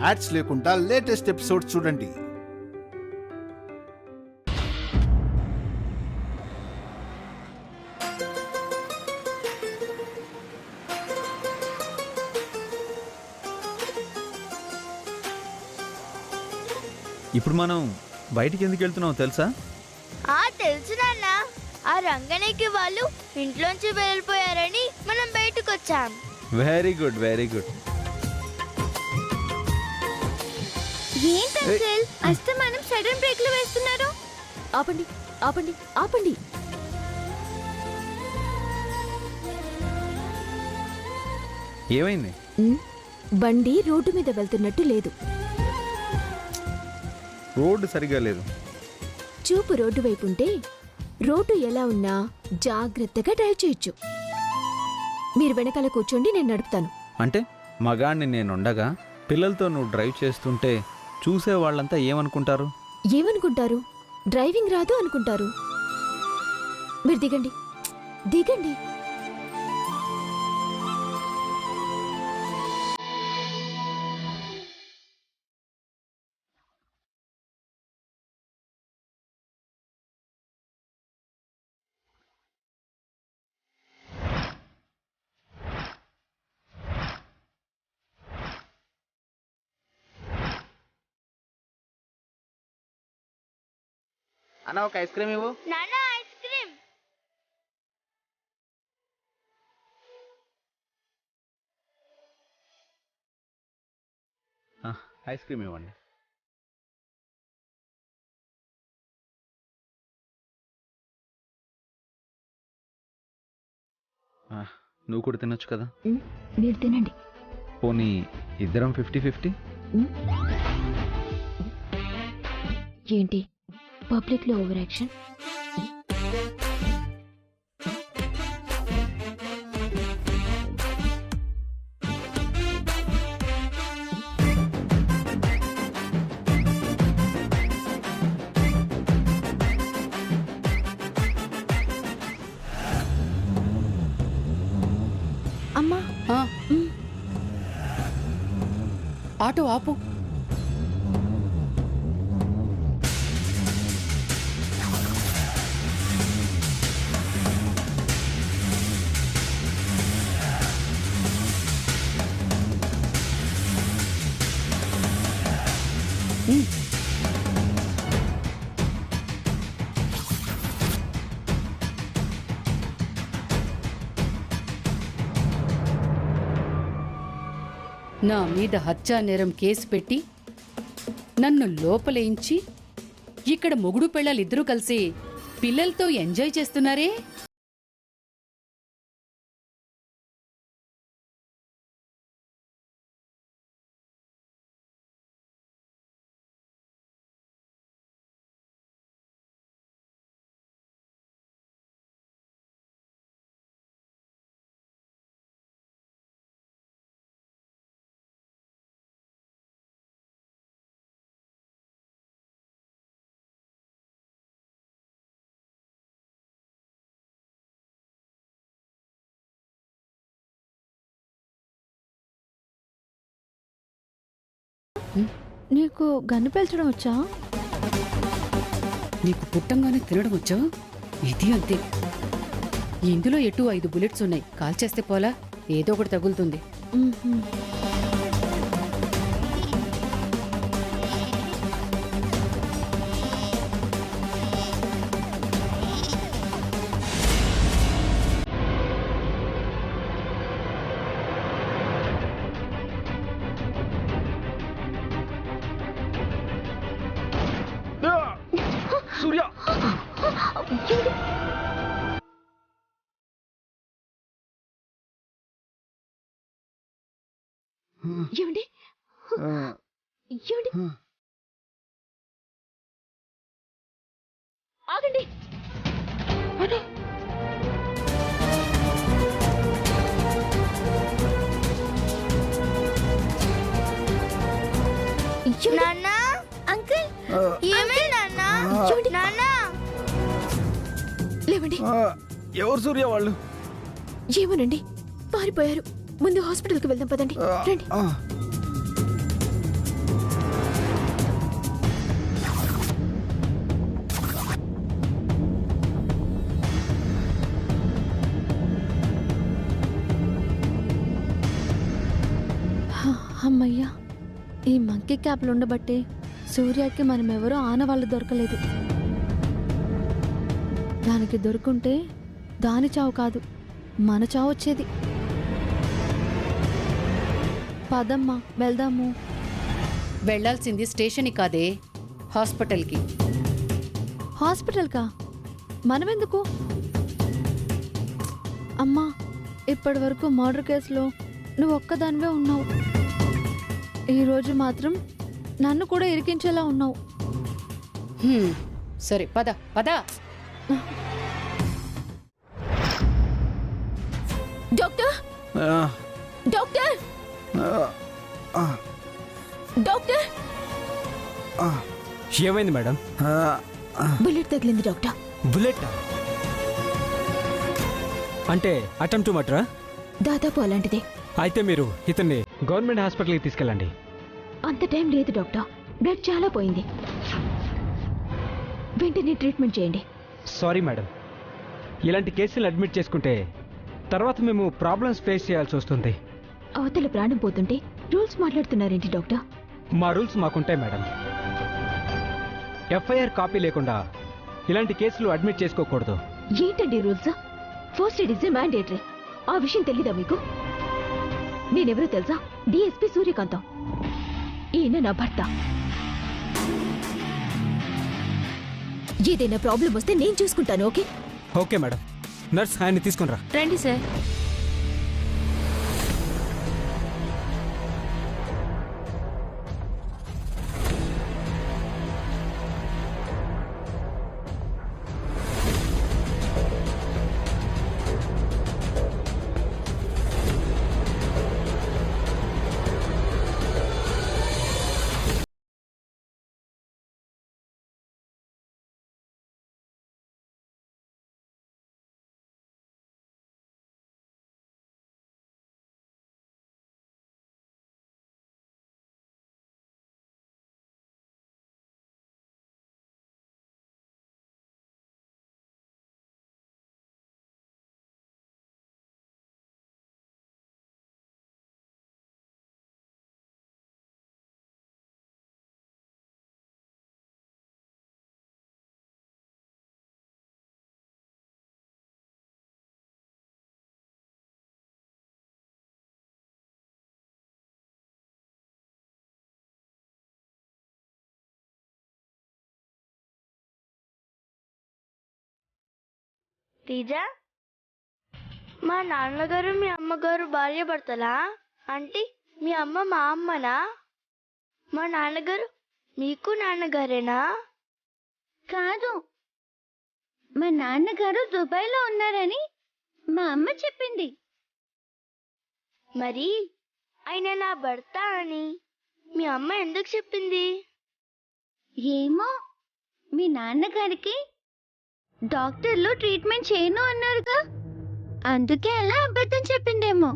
Ads లేకుండా latest episode చూడండి. ఇప్పుడు మనం బయటికి ఎందుకు వెళ్తున్నావు తెలుసా? తెలుసు నాన్న. ఆ రంగనికి వాళ్ళు ఇంట్లోంచి వెళ్ళిపోయారని మనం బయటకు వచ్చాం. Very good, very good. ఏంటి అంకుల్ అస్తమానం సడన్ బ్రేక్లు వేస్తున్నారు? ఆపండి ఆపండి ఆపండి. ఏమైంది? బండి రోడ్డు మీద వెళ్తున్నట్టు లేదు. రోడ్డు సరిగా లేదు. చూపు రోడ్డు వైపు ఉంటే రోడ్డు ఎలా ఉన్నా జాగ్రత్తగా డ్రైవ్ చేయొచ్చు. మీరు వెనకాల కూర్చోండి, నేను నడుపుతాను. అంటే మగాణ్ణి నేనుండగా పిల్లలతో నువ్వు డ్రైవ్ చేస్తుంటే చూసే వాళ్ళంతా ఏమనుకుంటారు? ఏమనుకుంటారు? డ్రైవింగ్ రాదు అనుకుంటారు. మీరు దిగండి, దిగండి. అన్న ఒక ఐస్ క్రీమ్ ఇవ్వు. నాన్న ఐస్ క్రీమ్. ఐస్ క్రీమ్ ఇవ్వండి. నువ్వు కూడా తినొచ్చు కదా. మీరు తినండి. పోనీ ఇద్దరం 50-50. ఏంటి పబ్లిక్ లో ఓవర్ యాక్షన్? అమ్మా ఆటో ఆపు. నా మీద హత్యా నేరం కేసు పెట్టి నన్ను లోపలేయించి ఇక్కడ మొగుడు పెళ్ళాలిద్దరూ కలిసి పిల్లలతో ఎంజాయ్ చేస్తున్నారే. నీకు గన్ను పేల్చడం వచ్చా? నీకు పుట్టంగానే తినడం వచ్చా? ఇది అంతే. ఇందులో ఎటు 5 బుల్లెట్స్ ఉన్నాయి. కాల్ చేస్తే పోలా, ఏదో ఒకటి తగులుతుంది. సూర్య, ఏమండి ఏమండి ఆగండి. నాన్న అంకుల్ ఏమైంది నాన్న? నాన్న లేవండి. ఎవరు సూర్య వాళ్ళు? ఏమోనండి, పారిపోయారు. ముందు హాస్పిటల్కి వెళ్దాం పదండి. రండి. అమ్మయ్యా, ఈ మంకీ క్యాప్లు ఉండబట్టే సూర్యకి మనమెవరో ఆనవాళ్ళు దొరకలేదు. దానికి దొరుకుంటే దాని చావు కాదు, మన చావు వచ్చేది. పదమ్మా వెళ్దాము. వెళ్లాల్సింది స్టేషన్కి కాదే, హాస్పిటల్కి. హాస్పిటల్కా? మనమెందుకు? అమ్మా, ఇప్పటి వరకు మర్డర్ కేసులో నువ్వు ఒక్కదానివే ఉన్నావు. ఈరోజు మాత్రం నన్ను కూడా ఇరికించేలా ఉన్నావు. సరే పద పద. డాక్టర్, ఆ, డాక్టర్, ఆ, డాక్టర్! ఆ, ఏమైంది మేడం? ఆ, ఆ. బుల్లెట్ తగిలింది డాక్టర్. బుల్లెట్ అంటే అటెంప్ట్ టు మర్డరా? దాదాపు అలాంటిదే. అయితే మీరు ఇతన్ని గవర్నమెంట్ హాస్పిటల్కి తీసుకెళ్ళండి. అంత టైం లేదు డాక్టర్, బ్లడ్ చాలా పోయింది. వెంటనే ట్రీట్మెంట్ చేయండి. సారీ మేడం, ఇలాంటి కేసులు అడ్మిట్ చేసుకుంటే తర్వాత మేము ప్రాబ్లమ్స్ ఫేస్ చేయాల్సి వస్తుంది. అవతల ప్రాణం పోతుంటే రూల్స్ మాట్లాడుతున్నారేంటి డాక్టర్? మా రూల్స్ మాకుంటాయి మేడం. ఎఫ్ఐఆర్ కాపీ లేకుండా ఇలాంటి కేసులు అడ్మిట్ చేసుకోకూడదు. ఏంటండి rules? First aid is mandatory. ఆ విషయం తెలీదా మీకు? నేనెవరో తెలుసా? డిఎస్పీ సూర్యకాంతం. ఈయన నా భర్త. ఏదైనా ప్రాబ్లం వస్తే నేను చూసుకుంటాను. ఓకే? Okay madam. నర్స్ ఆయన్ని తీసుకుని రా. రండి సార్. తేజ, మా నాన్నగారు మీ అమ్మగారు భార్య భర్తలా? అంటే మీ అమ్మ మా అమ్మనా? మా నాన్నగారు మీకు నాన్నగారేనా? కాదు, మా నాన్నగారు దుబాయ్లో ఉన్నారని మా అమ్మ చెప్పింది. మరి ఆయన నా భర్త అని మీ అమ్మ ఎందుకు చెప్పింది? ఏమో, మీ నాన్నగారికి డాక్టర్లు ట్రీట్మెంట్ చేయను అన్నారుగా, అందుకే అలా అబద్ధం చెప్పిందేమో.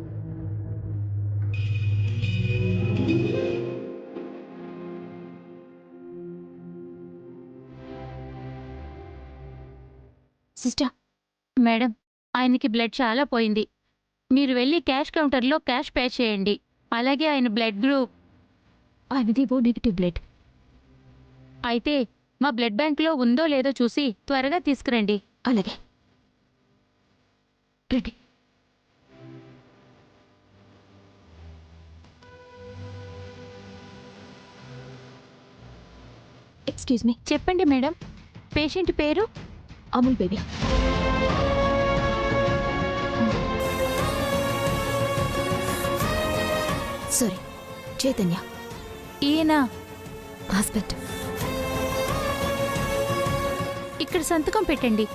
సిస్టర్, మేడం, ఆయనకి బ్లడ్ చాలా పోయింది. మీరు వెళ్ళి క్యాష్ కౌంటర్లో క్యాష్ పే చేయండి. అలాగే ఆయన బ్లడ్ గ్రూప్ ఆయనది ఓ నెగిటివ్ బ్లడ్. అయితే మా బ్లడ్ బ్యాంక్లో ఉందో లేదో చూసి త్వరగా తీసుకురండి. అలాగే రండి. Excuse me. చెప్పండి మేడం, పేషెంట్ పేరు? అమూల్ బేబీ. సారీ, చైతన్య. ఈయన హస్బెండ్. ఇక్కడ సంతకం పెట్టండి.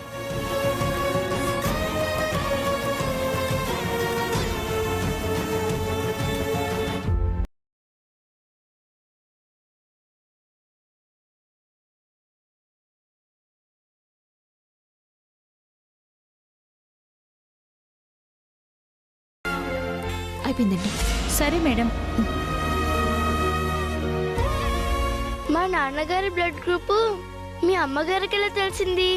అయిపోయిందండి. సరే మేడం. మా నాన్నగారి బ్లడ్ గ్రూపు మీ అమ్మగారికి ఎలా తెలిసింది?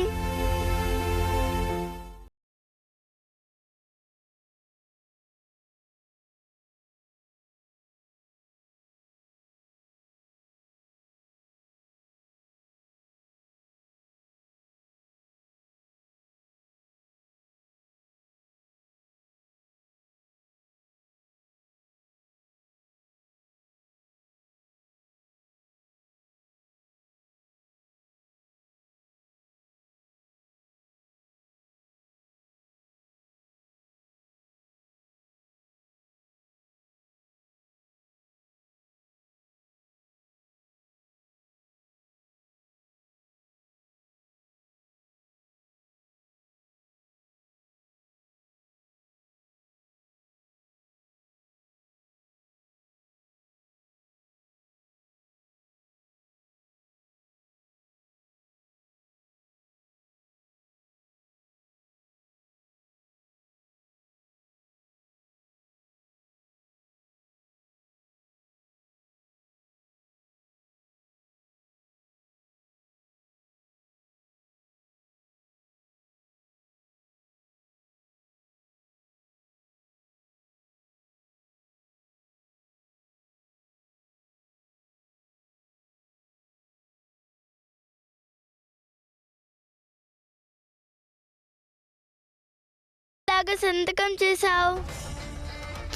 ఇలాగ సంతకం చేశావు?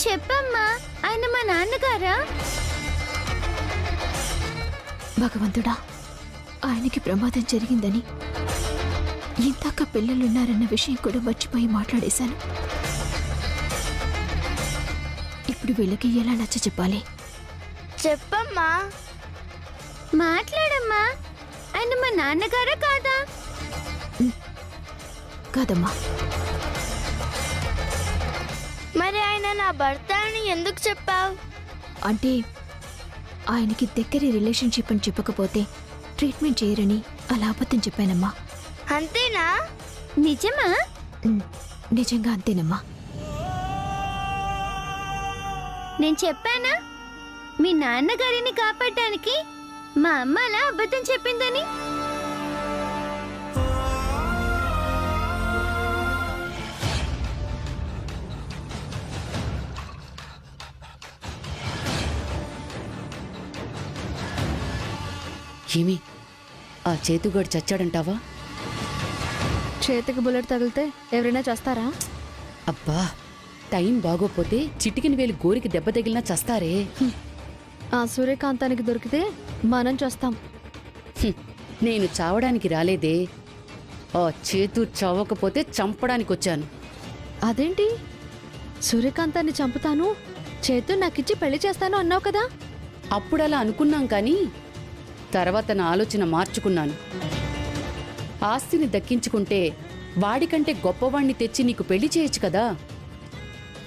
చెప్పమ్మా, ఆయన మా నాన్నగారా? భగవంతుడా, ఆయనకి ప్రమాదం జరిగిందని ఇందాక పిల్లలున్నారన్న విషయం కూడా మర్చిపోయి మాట్లాడేశాను. ఇప్పుడు వీళ్ళకి ఎలా నచ్చ చెప్పాలి? చెప్పమ్మా. మాట్లాడమ్మా, ఆయన మా నాన్నగారా కాదా? కాదమ్మా. మరి ఆయన నా భర్త అని ఎందుకు చెప్పావు? అంటే ఆయనకి దగ్గరి రిలేషన్షిప్ అని చెప్పకపోతే ట్రీట్మెంట్ చేయరని అలా అబద్ధం చెప్పానమ్మా. అంతేనా? నిజమా? నిజంగా అంతేనమ్మా. నేను చెప్పానా మీ నాన్నగారిని కాపాడడానికి మా అమ్మ అలా అబద్ధం చెప్పిందని? ఏమి ఆ చేతుగాడు చచ్చాడంటావా? చేతికి బుల్లెట్ తగిలితే ఎవరైనా చేస్తారా? అబ్బా, టైం బాగోపోతే చిటికిన వేలు గోరికి దెబ్బ తగిలినా చస్తారే. ఆ సూర్యకాంతానికి దొరికితే మనం చేస్తాం. నేను చావడానికి రాలేదే, ఆ చేతు చావకపోతే చంపడానికి వచ్చాను. అదేంటి, సూర్యకాంతాన్ని చంపుతాను, చేతు నాకిచ్చి పెళ్లి చేస్తాను అన్నావు కదా? అప్పుడలా అనుకున్నాం కానీ తర్వాత నా ఆలోచన మార్చుకున్నాను. ఆస్తిని దక్కించుకుంటే వాడికంటే గొప్పవాణ్ణి తెచ్చి నీకు పెళ్లి చేయొచ్చు కదా.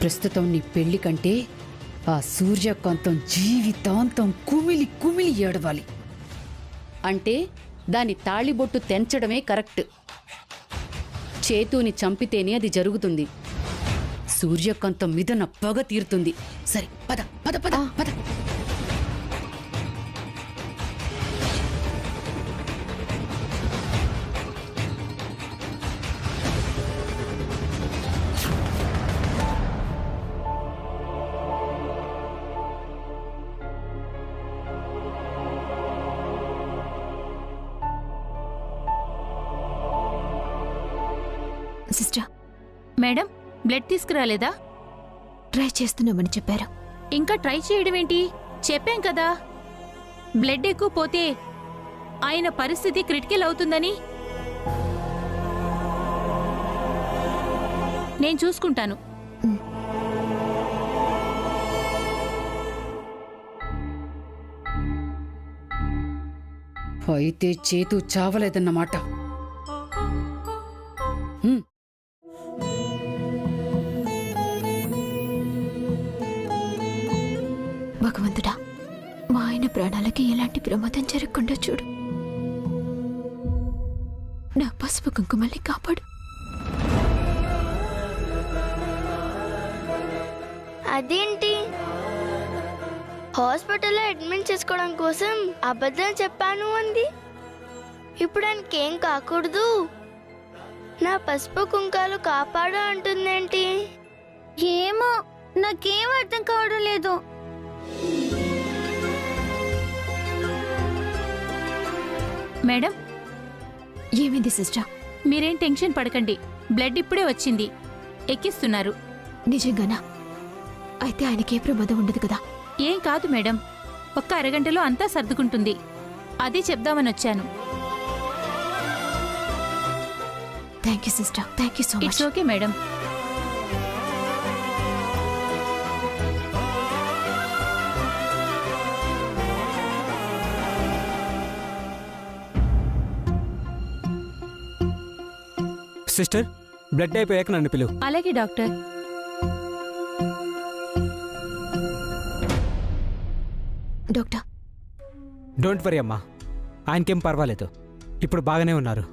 ప్రస్తుతం నీ పెళ్లి కంటే ఆ సూర్యకాంతం జీవితాంతం కుమిలి కుమిలి ఏడవాలి. అంటే దాని తాళిబొట్టు తెంచడమే కరెక్ట్. చేతుని చంపితేనే అది జరుగుతుంది. సూర్యకాంతం మీద నా పగ తీరుతుంది. సరే పద పద పద పద. సిస్టర్, మేడం, బ్లడ్ తీసుకురాలేదా? ట్రై చేస్తున్నామని చెప్పారు. ఇంకా ట్రై చేయడం ఏంటి? చెప్పాం కదా, బ్లడ్ ఎక్కువ పోతే ఆయన పరిస్థితి క్రిటికల్ అవుతుందని. నేను చూసుకుంటాను. అయితే చేతు చావలేదన్నమాట. భగవంతుడా, మా ఆయన ప్రాణాలకి ఎలాంటి ప్రమాదం జరగకుండా చూడు. నా పసుపు కుంకుమల్ని కాపాడు. అదేంటి, హాస్పిటల్లో అడ్మిట్ చేసుకోవడం కోసం అబద్ధం చెప్పాను అంది. ఇప్పుడు ఆయనకేం కాకూడదు, నా పసుపు కుంకాలు కాపాడు అంటుందేంటి? ఏమో, నాకేం అర్థం కావడం లేదు. మేడం, ఏమైంది సిస్టర్? మీరేం టెన్షన్ పడకండి, బ్లడ్ ఇప్పుడే వచ్చింది, ఎక్కిస్తున్నారు. నిజంగానా? అయితే ఆయనకే ప్రమాదం ఉండదు కదా? ఏం కాదు మేడం, ఒక్క అరగంటలో అంతా సర్దుకుంటుంది. అదే చెప్దామని వచ్చాను. Thank you sister, thank you so much. It's okay madam. Sister, blood అయిపోయాక నన్ను పిలువు. అలాగే డాక్టర్. డాక్టర్, డోంట్ వరీ అమ్మా, ఆయనకేం పర్వాలేదు, ఇప్పుడు బాగానే ఉన్నారు.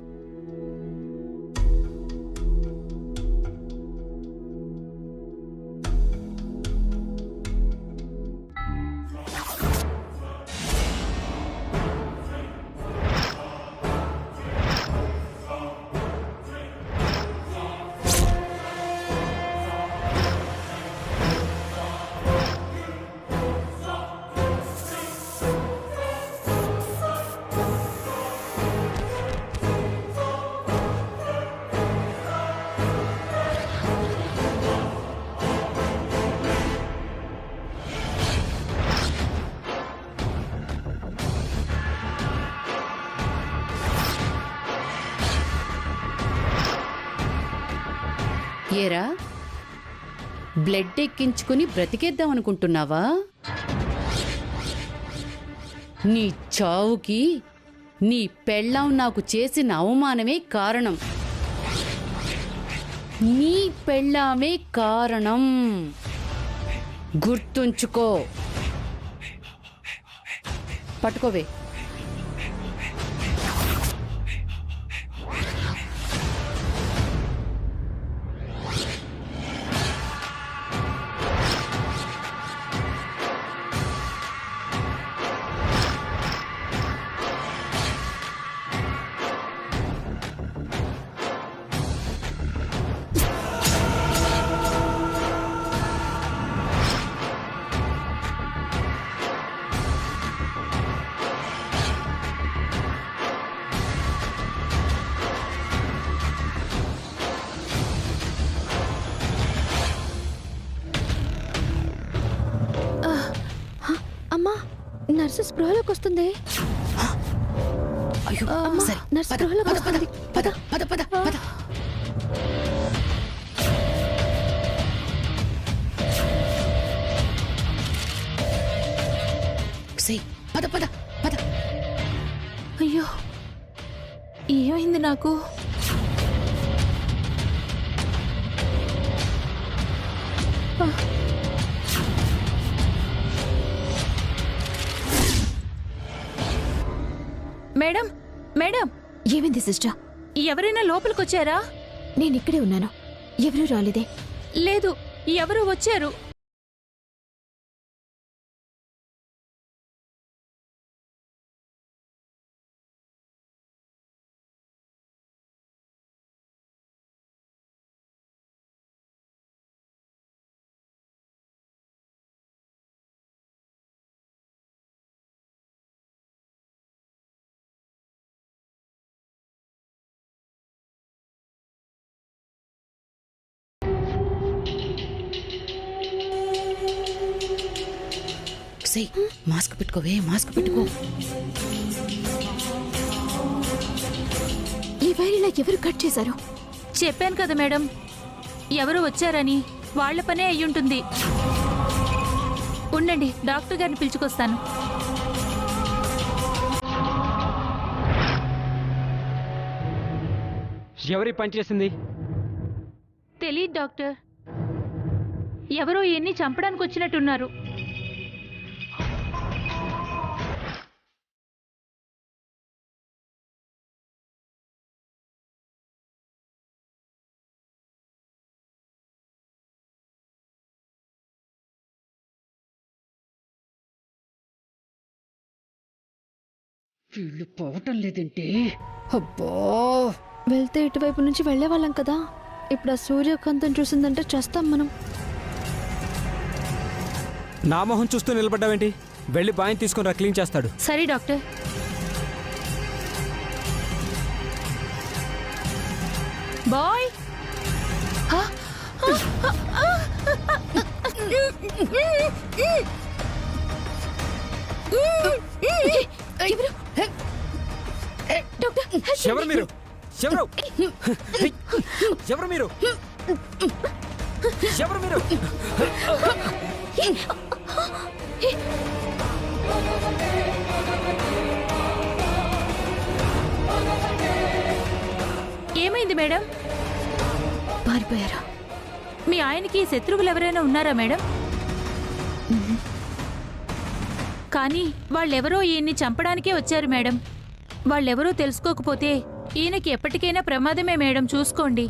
ఏరా, బ్లడ్ ఎక్కించుకుని బ్రతికేద్దాం అనుకుంటున్నావా? నీ చావుకి నీ పెళ్ళాం నాకు చేసిన అవమానమే కారణం. నీ పెళ్ళామే కారణం. గుర్తుంచుకో. పట్టుకోవే. అమ్మా, నర్సు స్పృహలోకి వస్తుంది. అయ్యో, అమ్మా, సరే, నర్సు పద, స్పృహలోకి పద, వస్తుంది. పద, పద, పద, పద. సే, పద, పద, పద. అయ్యో, ఏమైంది నాకు? మేడం, మేడం, ఏమైంది సిస్టర్? ఎవరైనా లోపలికొచ్చారా? నేను ఇక్కడే ఉన్నాను. ఎవరూ రాలేదే. లేదు, ఎవరు వచ్చారు. సే, మాస్క్ పెట్టుకోవే, మాస్క్ పెట్టుకో. ఈ వైర్ ఇలా ఎవరు కట్ చేశారు? చెప్పాను కదా మేడం, ఎవరు వచ్చారని. వాళ్ల పనే అయ్యుంటుంది. ఉండండి, డాక్టర్ గారిని పిలుచుకొస్తాను. ఎవరి పని చేసింది? తెలీదు డాక్టర్. ఎవరో ఎన్ని చంపడానికి వచ్చినట్టున్నారు. వీళ్ళు పోవటం లేదంటే. అబ్బా, వెళ్తే ఇటువైపు నుంచి వెళ్లేవాళ్ళం కదా. ఇప్పుడు ఆ సూర్యకాంతం చూసిందంటే చేస్తాం మనం. నా మొహం చూస్తూ నిలబడ్డావేంటి? వెళ్ళి బాయ్ తీసుకుని రా, క్లీన్ చేస్తాడు. సరే డాక్టర్. బాయ్, ఎవరు మీరు? ఎవరు? ఎవరు మీరు? ఎవరు మీరు? ఏమైంది మేడం? పారిపోయారా? మీ ఆయనకి శత్రువులు ఎవరైనా ఉన్నారా మేడం? కానీ వాళ్ళెవరో ఈయన్ని చంపడానికే వచ్చారు మేడం. వాళ్ళెవరో తెలుసుకోకపోతే ఈయనకి ఎప్పటికైనా ప్రమాదమే మేడం, చూసుకోండి.